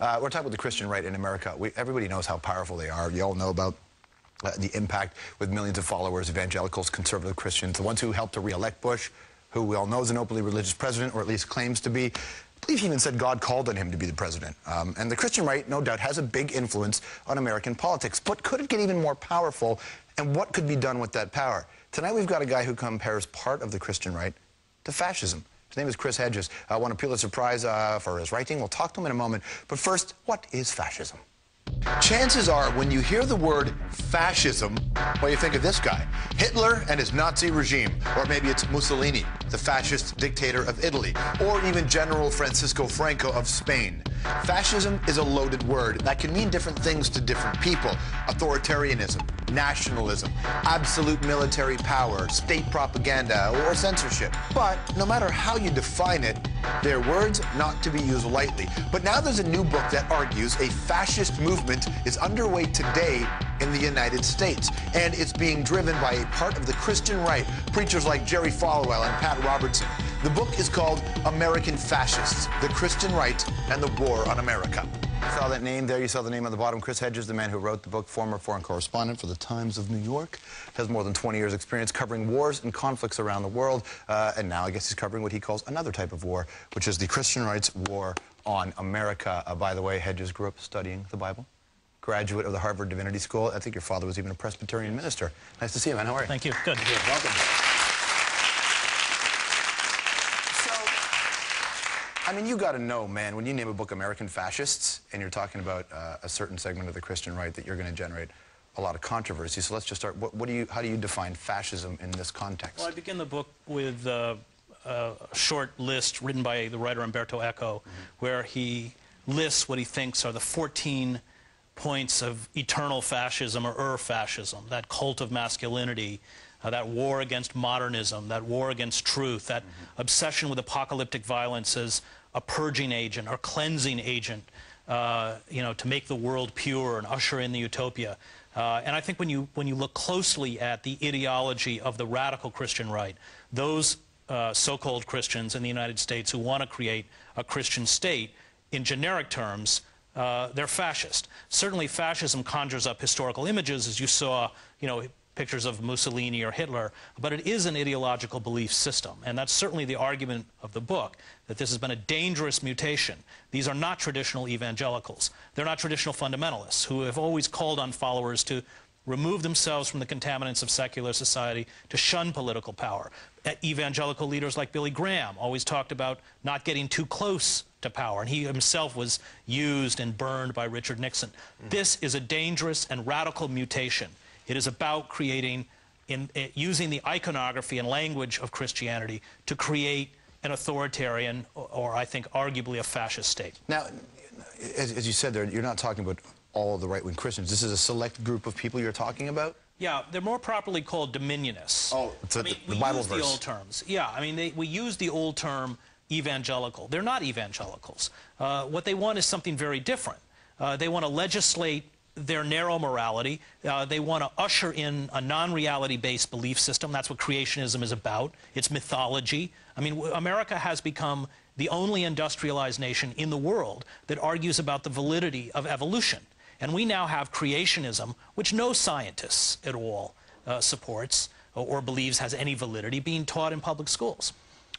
We're talking about the Christian right in America. Everybody knows how powerful they are. You all know about the impact with millions of followers, evangelicals, conservative Christians, the ones who helped to re-elect Bush, who we all know is an openly religious president, or at least claims to be. I believe he even said God called on him to be the president. And the Christian right, no doubt, has a big influence on American politics. But could it get even more powerful, and what could be done with that power? Tonight we've got a guy who compares part of the Christian right to fascism. His name is Chris Hedges. Won a Pulitzer Prize for his writing. We'll talk to him in a moment. But first, what is fascism? Chances are, when you hear the word fascism, well, you think of this guy, Hitler and his Nazi regime. Or maybe it's Mussolini, the fascist dictator of Italy. Or even General Francisco Franco of Spain. Fascism is a loaded word that can mean different things to different people. Authoritarianism, nationalism, absolute military power, state propaganda, or censorship. But no matter how you define it, they're words not to be used lightly. But now there's a new book that argues a fascist movement is underway today in the United States, and it's being driven by a part of the Christian right, preachers like Jerry Falwell and Pat Robertson. The book is called American Fascists, the Christian Right and the War on America. You saw that name there. You saw the name on the bottom. Chris Hedges, the man who wrote the book, former foreign correspondent for the Times of New York, has more than 20 years' experience covering wars and conflicts around the world, and now I guess he's covering what he calls another type of war, which is the Christian right's war on America. By the way, Hedges grew up studying the Bible, graduate of the Harvard Divinity School. I think your father was even a Presbyterian minister. Nice to see you, man. How are you? Thank you. Good. You're welcome. I mean, you got to know, man, when you name a book American Fascists, and you're talking about a certain segment of the Christian right, that you're going to generate a lot of controversy. So let's just start. How do you define fascism in this context? Well, I begin the book with a short list written by the writer Umberto Eco, where he lists what he thinks are the 14 points of eternal fascism or fascism, that cult of masculinity, that war against modernism, that war against truth, that obsession with apocalyptic violence as a purging agent or cleansing agent, you know, to make the world pure and usher in the utopia. And I think when you look closely at the ideology of the radical Christian right, those so-called Christians in the United States who want to create a Christian state, in generic terms, they're fascist. Certainly fascism conjures up historical images, as you saw, you know, pictures of Mussolini or Hitler, but it is an ideological belief system. And that's certainly the argument of the book, that this has been a dangerous mutation. These are not traditional evangelicals. They're not traditional fundamentalists who have always called on followers to remove themselves from the contaminants of secular society, to shun political power. Evangelical leaders like Billy Graham always talked about not getting too close to power, and he himself was used and burned by Richard Nixon. This is a dangerous and radical mutation. It is about creating, using the iconography and language of Christianity to create an authoritarian, or I think arguably a fascist state. Now, as you said there, you're not talking about all of the right-wing Christians. This is a select group of people you're talking about? Yeah, they're more properly called dominionists. Oh, so I mean, the Bible verse. We use the old terms. Yeah, I mean, we use the old term evangelical. They're not evangelicals. What they want is something very different. They want to legislate their narrow morality. They want to usher in a non-reality-based belief system. That's what creationism is about. It's mythology. I mean, America has become the only industrialized nation in the world that argues about the validity of evolution. And we now have creationism, which no scientist at all supports or believes has any validity, being taught in public schools.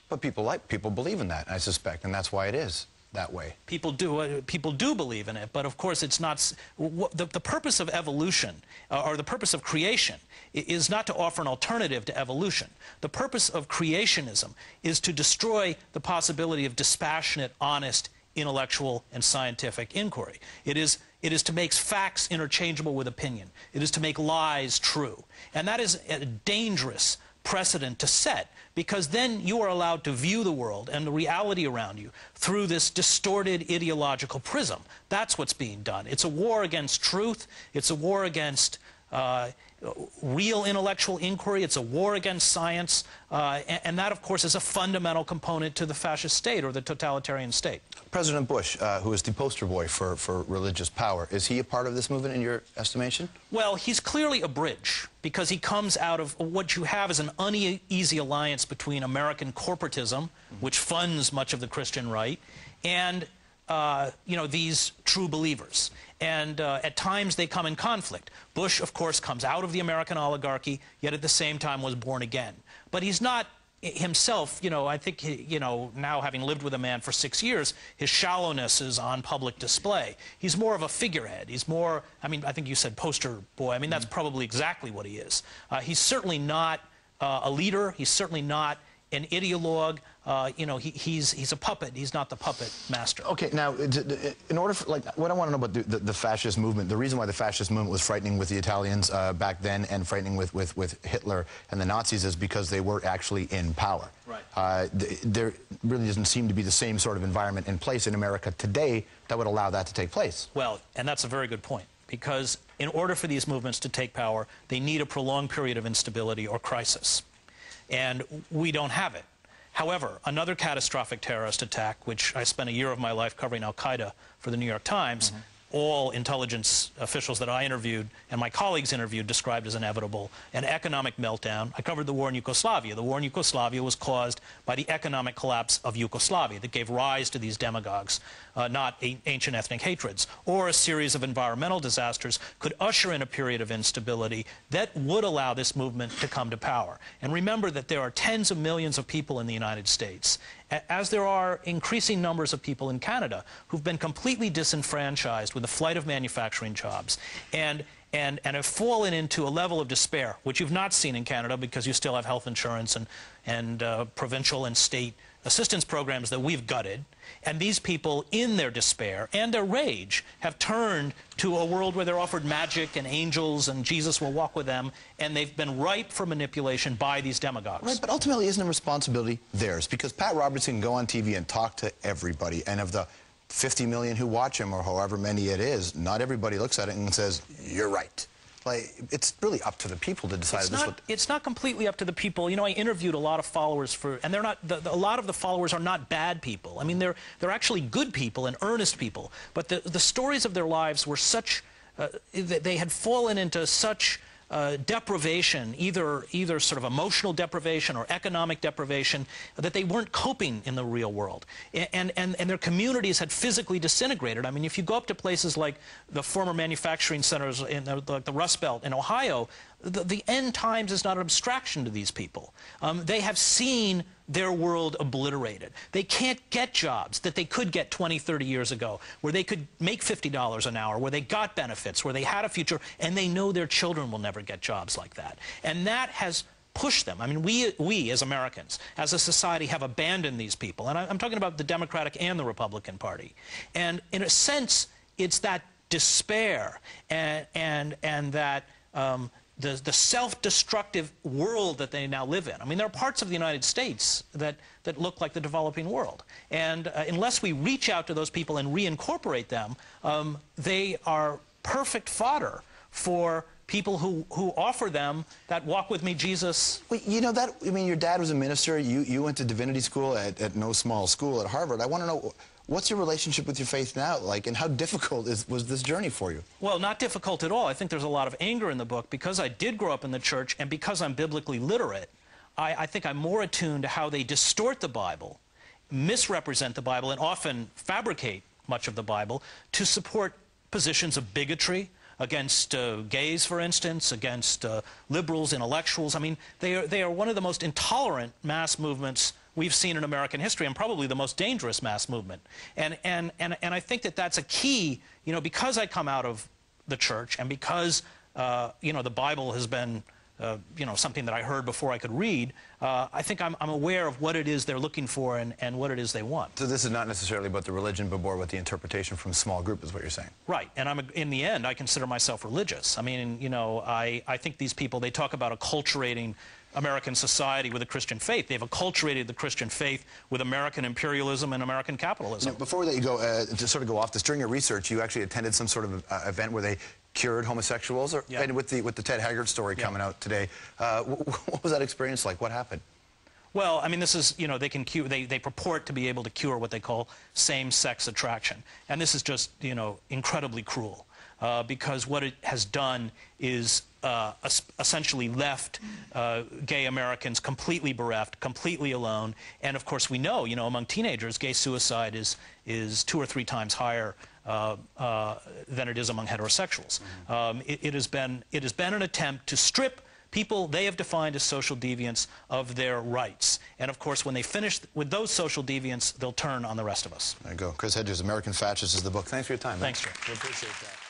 But people believe in that, I suspect, and that's why it is that way. People do believe in it, but of course it's not. The purpose of evolution, or the purpose of creation, is not to offer an alternative to evolution. The purpose of creationism is to destroy the possibility of dispassionate, honest, intellectual, and scientific inquiry. It is to make facts interchangeable with opinion. It is to make lies true. And that is a dangerous precedent to set, because then you are allowed to view the world and the reality around you through this distorted ideological prism. That's what's being done. It's a war against truth. It's a war against real intellectual inquiry. It's a war against science. And that, of course, is a fundamental component to the fascist state or the totalitarian state. President Bush, who is the poster boy for religious power, is he a part of this movement in your estimation? Well, he's clearly a bridge, because he comes out of what you have is an uneasy alliance between American corporatism, which funds much of the Christian right, and these true believers. And at times they come in conflict. Bush, of course, comes out of the American oligarchy, yet at the same time was born again. But he's not himself, I think, now having lived with a man for 6 years, his shallowness is on public display. He's more of a figurehead. He's more, I think you said poster boy. That's probably exactly what he is. He's certainly not a leader. He's certainly not an ideologue. He's a puppet. He's not the puppet master. Okay, now, in order for, what I want to know about the fascist movement, the reason why the fascist movement was frightening with the Italians back then and frightening with Hitler and the Nazis is because they were actually in power. Right. There really doesn't seem to be the same sort of environment in place in America today that would allow that to take place. Well, and that's a very good point, because in order for these movements to take power, they need a prolonged period of instability or crisis. And we don't have it. However, another catastrophic terrorist attack, which I spent a year of my life covering Al-Qaeda for the New York Times, all intelligence officials that I interviewed and my colleagues interviewed described as inevitable, an economic meltdown. I covered the war in Yugoslavia. The war in Yugoslavia was caused by the economic collapse of Yugoslavia that gave rise to these demagogues, not ancient ethnic hatreds. Or a series of environmental disasters could usher in a period of instability that would allow this movement to come to power. And remember that there are tens of millions of people in the United States, as there are increasing numbers of people in Canada who've been completely disenfranchised with the flight of manufacturing jobs and have fallen into a level of despair, which you've not seen in Canada because you still have health insurance and provincial and state assistance programs that we've gutted. And these people, in their despair and their rage, have turned to a world where they're offered magic and angels and Jesus will walk with them, and they've been ripe for manipulation by these demagogues. Right, but ultimately isn't the responsibility theirs? Because Pat Robertson can go on TV and talk to everybody, and of the 50 million who watch him, or however many it is, not everybody looks at it and says, you're right. It's really up to the people to decide. It's not completely up to the people. I interviewed a lot of followers and they're not. A lot of the followers are not bad people. They're actually good people and earnest people. But the stories of their lives were such. They had fallen into such deprivation, either sort of emotional deprivation or economic deprivation, that they weren't coping in the real world. And their communities had physically disintegrated. If you go up to places like the former manufacturing centers in the Rust Belt in Ohio, the end times is not an abstraction to these people. They have seen their world obliterated. They can't get jobs that they could get 20, 30 years ago, where they could make $50 an hour, where they got benefits, where they had a future, and they know their children will never get jobs like that. And that has pushed them. We as Americans, as a society, have abandoned these people. And I'm talking about the Democratic and the Republican Party. And in a sense, it's that despair and that the self-destructive world that they now live in. There are parts of the United States that look like the developing world. And unless we reach out to those people and reincorporate them, they are perfect fodder for people who offer them that walk with me, Jesus. Well, your dad was a minister. You went to divinity school at no small school at Harvard. I want to know, what's your relationship with your faith now like, and how difficult was this journey for you? Well, not difficult at all. I think there's a lot of anger in the book. Because I did grow up in the church and because I'm biblically literate, I think I'm more attuned to how they distort the Bible, misrepresent the Bible, and often fabricate much of the Bible to support positions of bigotry against gays, for instance, against liberals, intellectuals. They are one of the most intolerant mass movements we've seen in American history, and probably the most dangerous mass movement. And I think that that's a key, because I come out of the church and because, the Bible has been, something that I heard before I could read, I think I'm aware of what it is they're looking for and what it is they want. So this is not necessarily about the religion, but more about the interpretation from a small group, is what you're saying. Right. And in the end, I consider myself religious. I think these people, they talk about acculturating American society with a Christian faith. They've acculturated the Christian faith with American imperialism and American capitalism. Before we let you go, to sort of go off this, during your research, you actually attended some sort of event where they cured homosexuals, and with the Ted Haggard story coming out today. What was that experience like? What happened? Well, this is, they can cure, they purport to be able to cure what they call same-sex attraction. And this is just, incredibly cruel. Because what it has done is essentially left gay Americans completely bereft, completely alone. And of course, we know, among teenagers, gay suicide is 2 or 3 times higher than it is among heterosexuals. It has been an attempt to strip people they have defined as social deviants of their rights. And of course, when they finish with those social deviants, they'll turn on the rest of us. There you go. Chris Hedges, American Fascists is the book. Thanks for your time. Thanks, Joe. We appreciate that.